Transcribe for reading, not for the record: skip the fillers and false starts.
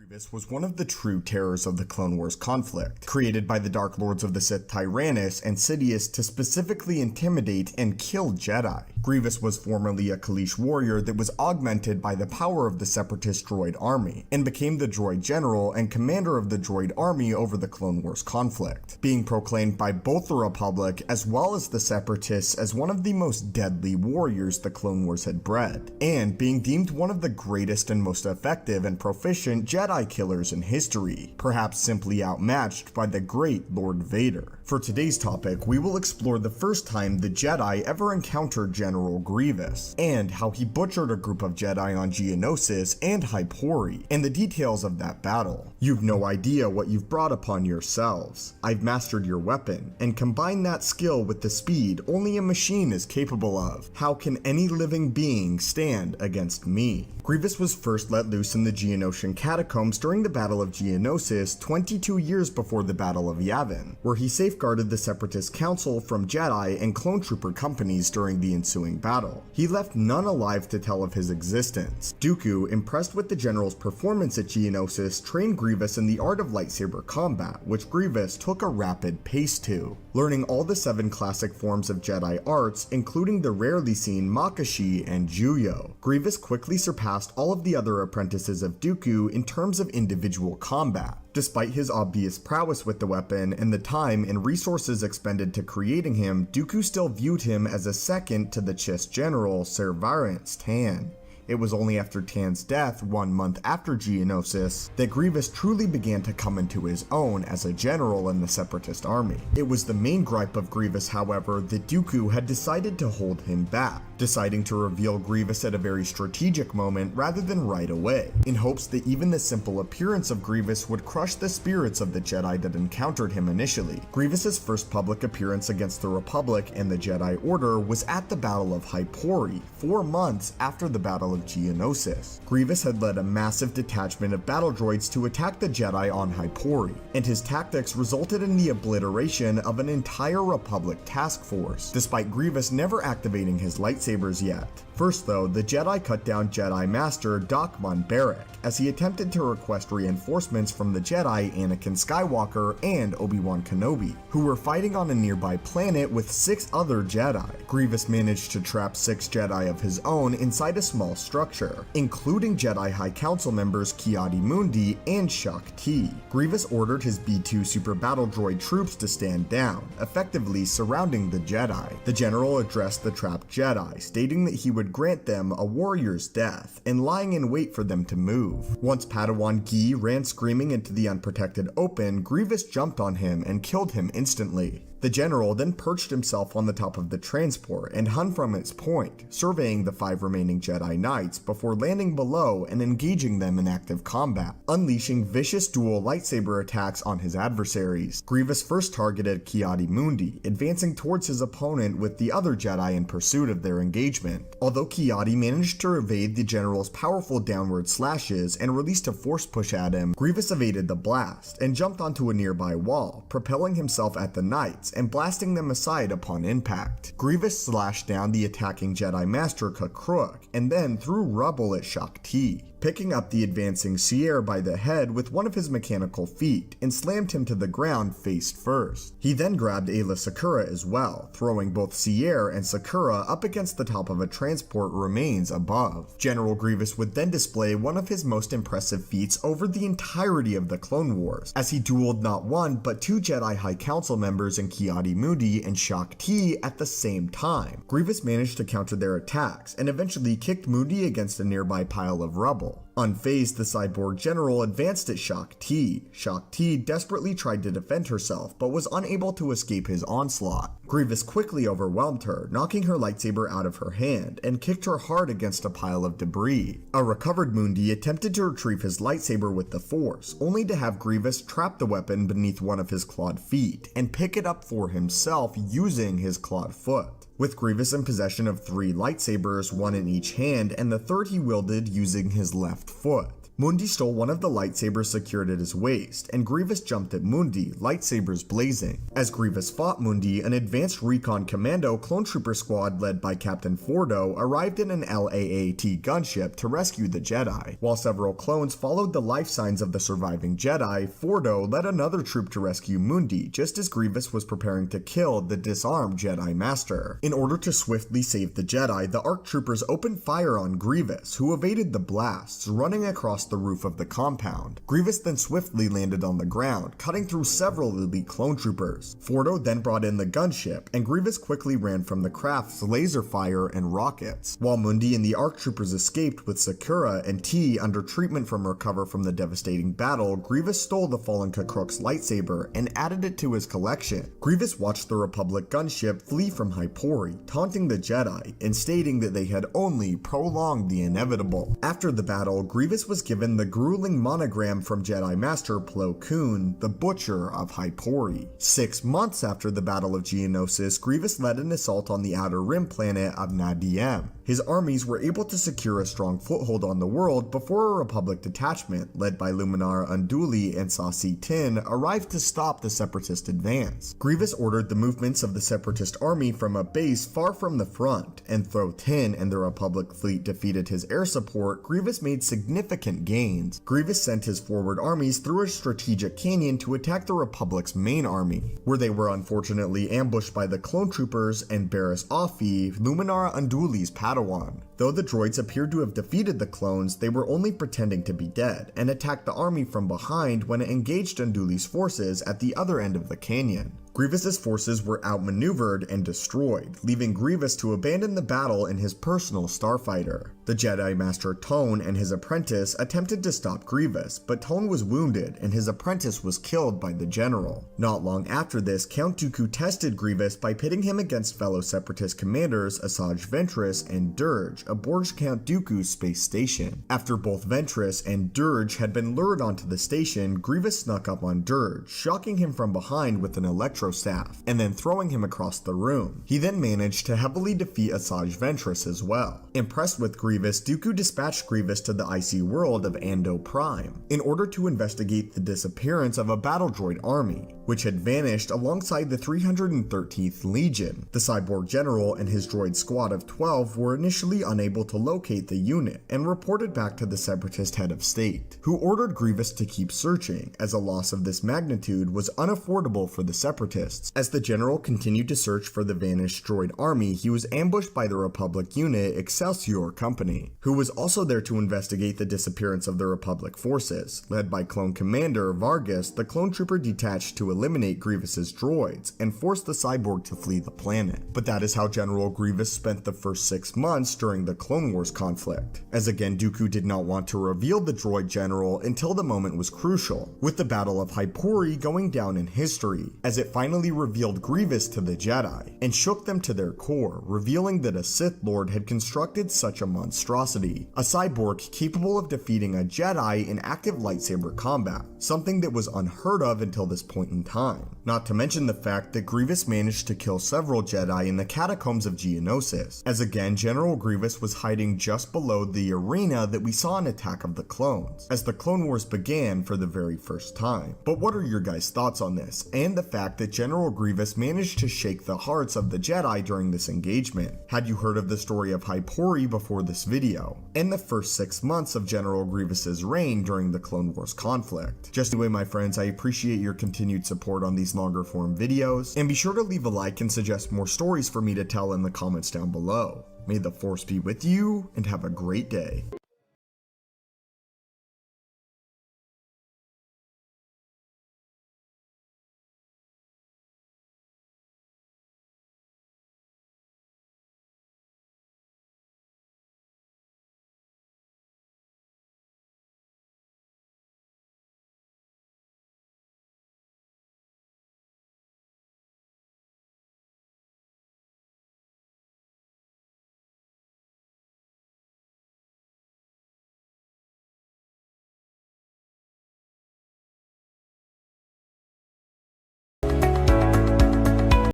Grievous was one of the true terrors of the Clone Wars conflict, created by the Dark Lords of the Sith Tyrannus and Sidious to specifically intimidate and kill Jedi. Grievous was formerly a Kaleesh warrior that was augmented by the power of the Separatist droid army, and became the droid general and commander of the droid army over the Clone Wars conflict, being proclaimed by both the Republic as well as the Separatists as one of the most deadly warriors the Clone Wars had bred, and being deemed one of the greatest and most effective and proficient Jedi killers in history, perhaps simply outmatched by the great Lord Vader. For today's topic, we will explore the first time the Jedi ever encountered General Grievous, and how he butchered a group of Jedi on Geonosis and Hypori, and the details of that battle. You've no idea what you've brought upon yourselves. I've mastered your weapon, and combined that skill with the speed only a machine is capable of. How can any living being stand against me? Grievous was first let loose in the Geonosian catacombs during the Battle of Geonosis 22 years before the Battle of Yavin, where he safeguarded the Separatist Council from Jedi and clone trooper companies during the ensuing battle. He left none alive to tell of his existence. Dooku, impressed with the general's performance at Geonosis, trained Grievous in the art of lightsaber combat, which Grievous took a rapid pace to, learning all the 7 classic forms of Jedi arts, including the rarely seen Makashi and Juyo. Grievous quickly surpassed all of the other apprentices of Dooku in terms of individual combat. Despite his obvious prowess with the weapon and the time and resources expended to creating him, Dooku still viewed him as a second to the Chiss general Ser Varance Tan. It was only after Tan's death 1 month after Geonosis that Grievous truly began to come into his own as a general in the Separatist army. It was the main gripe of Grievous, however, that Dooku had decided to hold him back, deciding to reveal Grievous at a very strategic moment rather than right away, in hopes that even the simple appearance of Grievous would crush the spirits of the Jedi that encountered him initially. Grievous's first public appearance against the Republic and the Jedi Order was at the Battle of Hypori, 4 months after the Battle of Geonosis. Grievous had led a massive detachment of battle droids to attack the Jedi on Hypori, and his tactics resulted in the obliteration of an entire Republic task force, despite Grievous never activating his lightsabers yet. First though, the Jedi cut down Jedi Master Doc Mon Barrack as he attempted to request reinforcements from the Jedi Anakin Skywalker and Obi-Wan Kenobi, who were fighting on a nearby planet with 6 other Jedi. Grievous managed to trap 6 Jedi of his own inside a small structure, including Jedi High Council members Ki-Adi-Mundi and Shaak Ti. Grievous ordered his B-2 Super Battle Droid troops to stand down, effectively surrounding the Jedi. The general addressed the trapped Jedi, stating that he would grant them a warrior's death, and lying in wait for them to move. Once Padawan Gi ran screaming into the unprotected open, Grievous jumped on him and killed him instantly. The general then perched himself on the top of the transport and hung from its point, surveying the 5 remaining Jedi Knights before landing below and engaging them in active combat, unleashing vicious dual lightsaber attacks on his adversaries. Grievous first targeted Ki-Adi-Mundi, advancing towards his opponent with the other Jedi in pursuit of their engagement. Although Ki-Adi managed to evade the general's powerful downward slashes and released a force push at him, Grievous evaded the blast and jumped onto a nearby wall, propelling himself at the Knights and blasting them aside upon impact. Grievous slashed down the attacking Jedi Master K'Kruk and then threw rubble at Shaak Ti, picking up the advancing Sierra by the head with one of his mechanical feet and slammed him to the ground face first. He then grabbed Aayla Secura as well, throwing both Sierra and Secura up against the top of a transport remains above. General Grievous would then display one of his most impressive feats over the entirety of the Clone Wars, as he dueled not 1 but 2 Jedi High Council members in Ki-Adi-Mundi and Shaak Ti at the same time. Grievous managed to counter their attacks and eventually kicked Mundi against a nearby pile of rubble. Unfazed, the Cyborg general advanced at Shaak Ti. Shaak Ti desperately tried to defend herself, but was unable to escape his onslaught. Grievous quickly overwhelmed her, knocking her lightsaber out of her hand, and kicked her hard against a pile of debris. A recovered Mundi attempted to retrieve his lightsaber with the Force, only to have Grievous trap the weapon beneath one of his clawed feet, and pick it up for himself using his clawed foot. With Grievous in possession of 3 lightsabers, 1 in each hand, and the third he wielded using his left foot. Mundi stole one of the lightsabers secured at his waist, and Grievous jumped at Mundi, lightsabers blazing. As Grievous fought Mundi, an advanced recon commando clone trooper squad led by Captain Fordo arrived in an LAAT gunship to rescue the Jedi. While several clones followed the life signs of the surviving Jedi, Fordo led another troop to rescue Mundi just as Grievous was preparing to kill the disarmed Jedi Master. In order to swiftly save the Jedi, the ARC troopers opened fire on Grievous, who evaded the blasts, running across the roof of the compound. Grievous then swiftly landed on the ground, cutting through several elite clone troopers. Fordo then brought in the gunship, and Grievous quickly ran from the craft's laser fire and rockets. While Mundi and the ARC troopers escaped with Sakura and T under treatment from her cover from the devastating battle, Grievous stole the fallen Kakruk's lightsaber and added it to his collection. Grievous watched the Republic gunship flee from Hypori, taunting the Jedi and stating that they had only prolonged the inevitable. After the battle, Grievous was given the grueling monogram from Jedi Master Plo Koon, the Butcher of Hypori. 6 months after the Battle of Geonosis, Grievous led an assault on the outer rim planet of Nadiem. His armies were able to secure a strong foothold on the world before a Republic detachment, led by Luminara Unduli and Saci Tin, arrived to stop the Separatist advance. Grievous ordered the movements of the Separatist army from a base far from the front, and though Tin and the Republic fleet defeated his air support, Grievous made significant gains. Grievous sent his forward armies through a strategic canyon to attack the Republic's main army, where they were unfortunately ambushed by the clone troopers and Barriss Offee, Luminara Unduli's Padawan. Though the droids appeared to have defeated the clones, they were only pretending to be dead, and attacked the army from behind when it engaged Unduli's forces at the other end of the canyon. Grievous's forces were outmaneuvered and destroyed, leaving Grievous to abandon the battle in his personal starfighter. The Jedi Master Tone and his apprentice attempted to stop Grievous, but Tone was wounded and his apprentice was killed by the general. Not long after this, Count Dooku tested Grievous by pitting him against fellow Separatist commanders Asajj Ventress and Dirge aboard Count Dooku's space station. After both Ventress and Dirge had been lured onto the station, Grievous snuck up on Dirge, shocking him from behind with an electro staff, and then throwing him across the room. He then managed to heavily defeat Asajj Ventress as well. Impressed with Grievous, Dooku dispatched Grievous to the icy world of Ando Prime in order to investigate the disappearance of a battle droid army, which had vanished alongside the 313th Legion. The Cyborg General and his droid squad of 12 were initially unable to locate the unit and reported back to the Separatist head of state, who ordered Grievous to keep searching, as a loss of this magnitude was unaffordable for the Separatists. As the general continued to search for the vanished droid army, he was ambushed by the Republic unit Excelsior Company, who was also there to investigate the disappearance of the Republic forces. Led by Clone Commander Vargas, the clone trooper detached to eliminate Grievous's droids and force the cyborg to flee the planet. But that is how General Grievous spent the first 6 months during the Clone Wars conflict, as again Dooku did not want to reveal the droid general until the moment was crucial, with the Battle of Hypori going down in history, as it finally revealed Grievous to the Jedi, and shook them to their core, revealing that a Sith Lord had constructed such a monstrosity, a cyborg capable of defeating a Jedi in active lightsaber combat, something that was unheard of until this point in time. Not to mention the fact that Grievous managed to kill several Jedi in the catacombs of Geonosis, as again General Grievous was hiding just below the arena that we saw in Attack of the Clones, as the Clone Wars began for the very first time. But what are your guys' thoughts on this, and the fact that General Grievous managed to shake the hearts of the Jedi during this engagement? Had you heard of the story of Hypori before this video, and the first 6 months of General Grievous's reign during the Clone Wars conflict? Just anyway, my friends, I appreciate your continued support on these longer form videos, and be sure to leave a like and suggest more stories for me to tell in the comments down below. May the Force be with you, and have a great day.